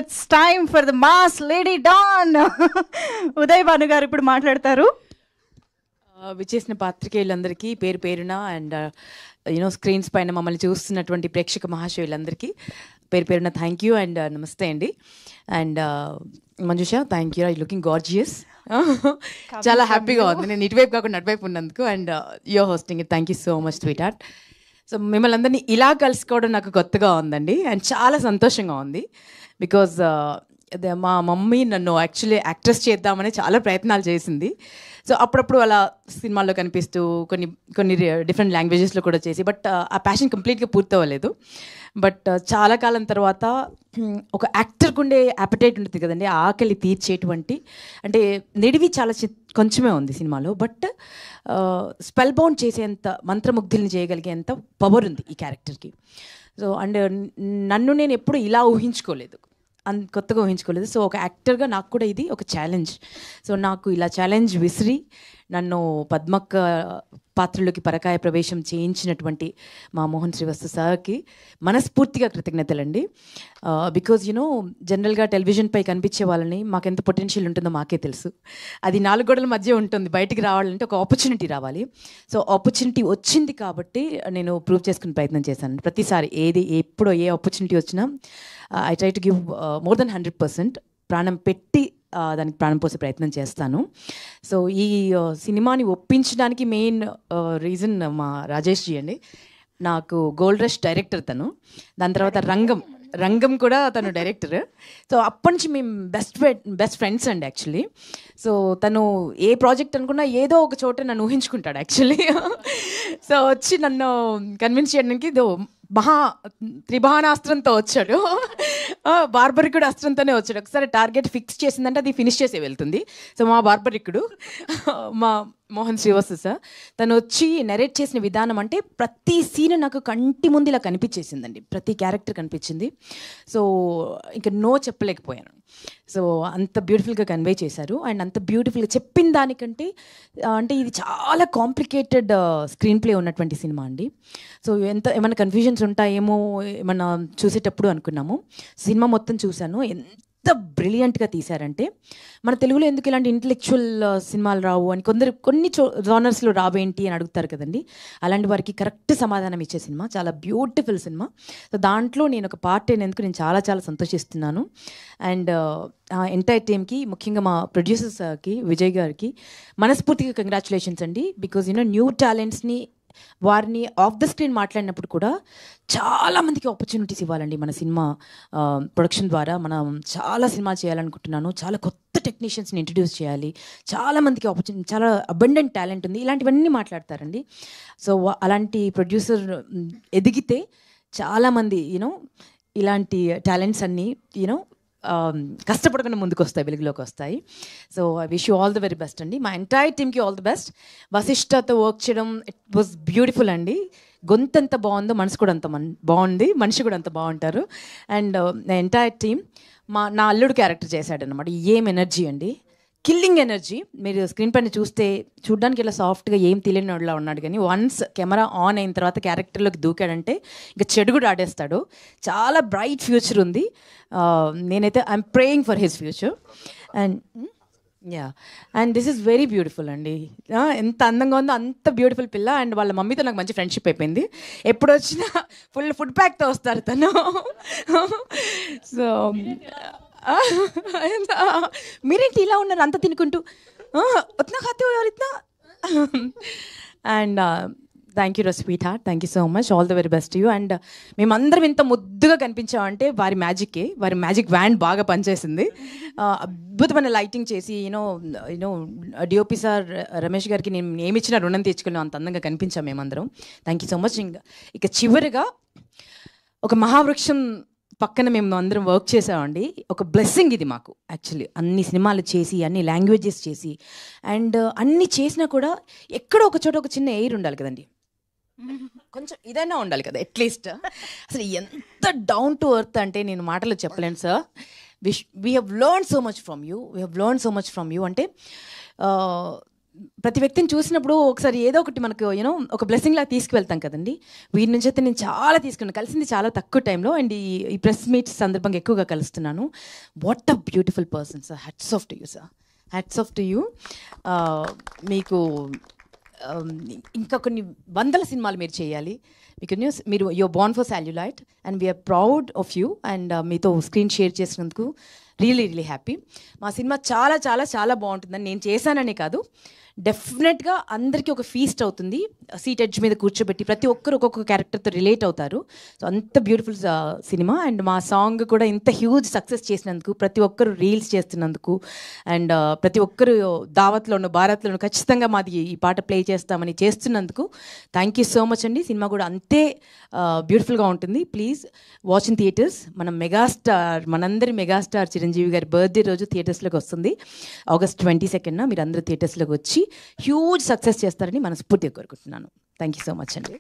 It's time for the mass lady don. Uday Bhanu garu ఇప్పుడు మాట్లాడతారు. విచ్చేసిన పాత్రికేయులందరికీ పేరు పేరున అండ్ స్క్రీన్స్ పైన మమ్మల్ని చూస్తున్నటువంటి ప్రేక్షక మహాశయులందరికీ పేరు పేరున థ్యాంక్ యూ అండ్ నమస్తే అండి. And Manjusha, thank you, I looking gorgeous. చాలా హ్యాపీగా ఉంది నేను ఇటువైపు కాకుండా అటువైపు ఉన్నందుకు. And you're hosting it, thank you so much sweetheart. So మిమ్మల్ని అందరినీ ఇలా కలుసుకోవడం నాకు కొత్తగా ఉందండి అండ్ చాలా సంతోషంగా ఉంది. బికాజ్ మా మమ్మీ నన్ను యాక్చువల్లీ యాక్ట్రెస్ చేద్దామని చాలా ప్రయత్నాలు చేసింది. సో అప్పుడప్పుడు అలా సినిమాల్లో కనిపిస్తూ కొన్ని డిఫరెంట్ లాంగ్వేజెస్లో కూడా చేసి, బట్ ఆ ప్యాషన్ కంప్లీట్గా పూర్తవ్వలేదు. బట్ చాలా కాలం తర్వాత ఒక యాక్టర్కి ఉండే యాపటైట్ ఉంటుంది కదండి, ఆకలి తీర్చేటువంటి, అంటే నిడివి చాలా కొంచెమే ఉంది సినిమాలో, బట్ స్పెల్ బౌండ్ చేసేంత, మంత్రముగ్ధుల్ని చేయగలిగేంత పవర్ ఉంది ఈ క్యారెక్టర్కి. సో అండ్ నన్ను నేను ఎప్పుడు ఇలా ఊహించుకోలేదు, కొత్తగా ఊహించుకోలేదు. సో ఒక యాక్టర్గా నాకు కూడా ఇది ఒక ఛాలెంజ్. సో నాకు ఇలా ఛాలెంజ్ విసిరి నన్ను పద్మక్క పాత్రలోకి పరకాయ ప్రవేశం చేయించినటువంటి మా మోహన్ శ్రీవస్తు సార్కి మనస్ఫూర్తిగా కృతజ్ఞతలండి. బికాజ్ జనరల్గా టెలివిజన్పై కనిపించే వాళ్ళని మాకెంత పొటెన్షియల్ ఉంటుందో మాకే తెలుసు. అది 4 గోడల మధ్య ఉంటుంది, బయటికి రావాలంటే ఒక ఆపర్చునిటీ రావాలి. సో ఆపర్చునిటీ వచ్చింది కాబట్టి నేను ప్రూవ్ చేసుకునే ప్రయత్నం చేశాను. ప్రతిసారి ఎప్పుడో ఏ ఆపర్చునిటీ వచ్చినా I try to give more than 100%, ప్రాణం పెట్టి దానికి ప్రాణం పోసే ప్రయత్నం చేస్తాను. సో ఈ సినిమాని ఒప్పించడానికి మెయిన్ రీజన్ మా రాజేష్ జీ అండి. నాకు గోల్డ్ రష్ డైరెక్టర్ తను, దాని తర్వాత రంగం కూడా తను డైరెక్టర్. సో అప్పటి నుంచి మేము బెస్ట్ ఫ్రెండ్స్ అండి యాక్చువల్లీ. సో తను ఏ ప్రాజెక్ట్ అనుకున్నా ఏదో ఒక చోట నన్ను ఊహించుకుంటాడు యాక్చువల్లీ. సో వచ్చి నన్ను కన్విన్స్ చేయడానికి త్రిబాణాస్త్రంతో వచ్చాడు, బార్బరికుడు అస్త్రంతోనే వచ్చాడు. ఒకసారి టార్గెట్ ఫిక్స్ చేసిందంటే అది ఫినిష్ చేసే వెళ్తుంది. సో మా బార్బరికుడు మా మోహన్ శ్రీవస్తు సార్, తను వచ్చి నెరేట్ చేసిన విధానం అంటే ప్రతి సీన్ నాకు కంటి ముందు ఇలా కనిపించేసిందండి, ప్రతి క్యారెక్టర్ కనిపించింది. సో ఇంకా నో చెప్పలేకపోయాను. సో అంత బ్యూటిఫుల్గా కన్వే చేశారు. అండ్ అంత బ్యూటిఫుల్గా చెప్పిన దానికంటే అంటే ఇది చాలా కాంప్లికేటెడ్ స్క్రీన్ ప్లే ఉన్నటువంటి సినిమా అండి. సో ఏమైనా కన్ఫ్యూజన్స్ ఉంటాయేమో ఏమన్నా చూసేటప్పుడు అనుకున్నాము. సినిమా మొత్తం చూశాను, ఎంత బ్రిలియంట్గా తీశారంటే, మన తెలుగులో ఎందుకు ఇలాంటి ఇంటలెక్చువల్ సినిమాలు రావు అని కొన్ని జానర్స్లో రావేంటి అని అడుగుతారు కదండి. అలాంటి వారికి కరెక్ట్ సమాధానం ఇచ్చే సినిమా, చాలా బ్యూటిఫుల్ సినిమా. సో దాంట్లో నేను ఒక పార్ట్ అయినందుకు నేను చాలా చాలా సంతోషిస్తున్నాను. అండ్ ఎంటైర్ టీమ్కి, ముఖ్యంగా మా ప్రొడ్యూసర్స్కి, విజయ్ గారికి మనస్ఫూర్తిగా కంగ్రాచులేషన్స్ అండి. బికాజ్ న్యూ టాలెంట్స్ని, వారిని ఆఫ్ ద స్క్రీన్ మాట్లాడినప్పుడు కూడా చాలామందికి ఆపర్చునిటీస్ ఇవ్వాలండి. మన సినిమా ప్రొడక్షన్ ద్వారా మనం చాలా సినిమా చేయాలనుకుంటున్నాను. చాలా కొత్త టెక్నీషియన్స్ని ఇంట్రడ్యూస్ చేయాలి, చాలామందికి ఆపర్చునిటీ, చాలా అబండెంట్ టాలెంట్ ఉంది, ఇలాంటివన్నీ మాట్లాడతారండి. సో అలాంటి ప్రొడ్యూసర్ ఎదిగితే చాలామంది ఇలాంటి టాలెంట్స్ అన్నీ కష్టపడకుండా ముందుకు వస్తాయి, వెలుగులోకి వస్తాయి. So I wish you all the very best అండి. మా ఎంటైర్ టీమ్కి ఆల్ ది బెస్ట్. వశిష్ఠతో వర్క్ చేయడం ఇట్ వాజ్ బ్యూటిఫుల్ అండి. గొంతు ఎంత బాగుందో మనసు కూడా అంత బాగుంది, మనిషి కూడా అంత బాగుంటారు. అండ్ ఎంటైర్ టీమ్, నా అల్లుడు క్యారెక్టర్ చేశాడనమాట. ఏం ఎనర్జీ అండి, కిల్లింగ్ ఎనర్జీ. మీరు స్క్రీన్ పైన చూడడానికి ఇలా సాఫ్ట్గా ఏం తెలియని వాడిలా ఉన్నాడు, కానీ వన్స్ కెమెరా ఆన్ అయిన తర్వాత క్యారెక్టర్లోకి దూకాడంటే ఇంకా చెడు కూడా ఆడేస్తాడు. చాలా బ్రైట్ ఫ్యూచర్ ఉంది. నేనైతే I'm praying for his future. And this is very beautiful అండి. ఎంత అందంగా ఉందో అంత బ్యూటిఫుల్ పిల్ల. అండ్ వాళ్ళ మమ్మీతో నాకు మంచి ఫ్రెండ్షిప్ అయిపోయింది. ఎప్పుడు వచ్చినా ఫుడ్ ప్యాక్తో వస్తారు తను. సో మీరేంటి ఇలా ఉన్నారు అంత తినుకుంటూ, ఉత్నా ఖాతే హో యార్ ఇత్నా. And thank you sweetheart, thank you so much, all the very best you. And మేమందరం ఇంత ముద్దుగా కనిపించామంటే వారి మ్యాజిక్ వ్యాండ్ బాగా పనిచేసింది. అద్భుతమైన లైటింగ్ చేసి డిఓపి సార్ రమేష్ గారికి నేను ఏమిచ్చినా రుణం తీర్చుకున్నాం, అంత అందంగా కనిపించాం మేమందరం. Thank you so much. ఇక చివరిగా ఒక మహావృక్షం పక్కన మేము అందరం వర్క్ చేసామండి. ఒక బ్లెస్సింగ్ ఇది మాకు యాక్చువల్లీ. అన్ని సినిమాలు చేసి, అన్ని లాంగ్వేజెస్ చేసి, అండ్ అన్ని చేసినా కూడా ఎక్కడో ఒక చోట ఒక చిన్న ఎయిర్ ఉండాలి కదండి, కొంచెం ఇదైనా ఉండాలి కదా అట్లీస్ట్. అసలు ఎంత డౌన్ టు ఎర్త్ అంటే నేను మాటలో చెప్పలేను sir. We have learn so much from you, అంటే ప్రతి వ్యక్తిని చూసినప్పుడు ఒకసారి ఏదో ఒకటి మనకు యూనో ఒక బ్లెస్సింగ్ లాగా తీసుకువెళ్తాం కదండి. వీరి నుంచి అయితే నేను చాలా తీసుకున్నాను, కలిసింది చాలా తక్కువ టైంలో, అండ్ ఈ ప్రెస్ మీట్ సందర్భంగా ఎక్కువగా కలుస్తున్నాను. What a beautiful person sir, hats off to you sir, hats off to you. మీకు ఇంకా కొన్ని వందల సినిమాలు మీరు చేయాలి. మీరు you're born for celluloid and we are proud of you. And మీతో స్క్రీన్ షేర్ చేసినందుకు రియలీ హ్యాపీ. మా సినిమా చాలా చాలా చాలా బాగుంటుందని, నేను చేశాననే కాదు, డెఫినెట్గా అందరికీ ఒక ఫీస్ట్ అవుతుంది. సీట్ ఎడ్జ్ మీద కూర్చోబెట్టి ప్రతి ఒక్కరు ఒక్కొక్క క్యారెక్టర్తో రిలేట్ అవుతారు. సో అంత బ్యూటిఫుల్ సినిమా. అండ్ మా సాంగ్ కూడా ఇంత హ్యూజ్ సక్సెస్ చేసినందుకు, ప్రతి ఒక్కరు రీల్స్ చేస్తున్నందుకు, అండ్ ప్రతి ఒక్కరు దావత్లోను భారత్లోను ఖచ్చితంగా మాది ఈ పాట ప్లే చేస్తామని చేస్తున్నందుకు థ్యాంక్ యూ సో మచ్ అండి. సినిమా కూడా అంతే బ్యూటిఫుల్గా ఉంటుంది. Please watch in theatres. మన మెగాస్టార్, మనందరి మెగాస్టార్ చిరంజీవి గారి బర్త్డే రోజు థియేటర్స్లోకి వస్తుంది August 22nd. మీరు అందరూ థియేటర్స్లోకి వచ్చి హ్యూజ్ సక్సెస్ చేస్తారని మనస్ఫూర్తిగా కోరుకుంటున్నాను. థ్యాంక్ యూ సో మచ్ అండి.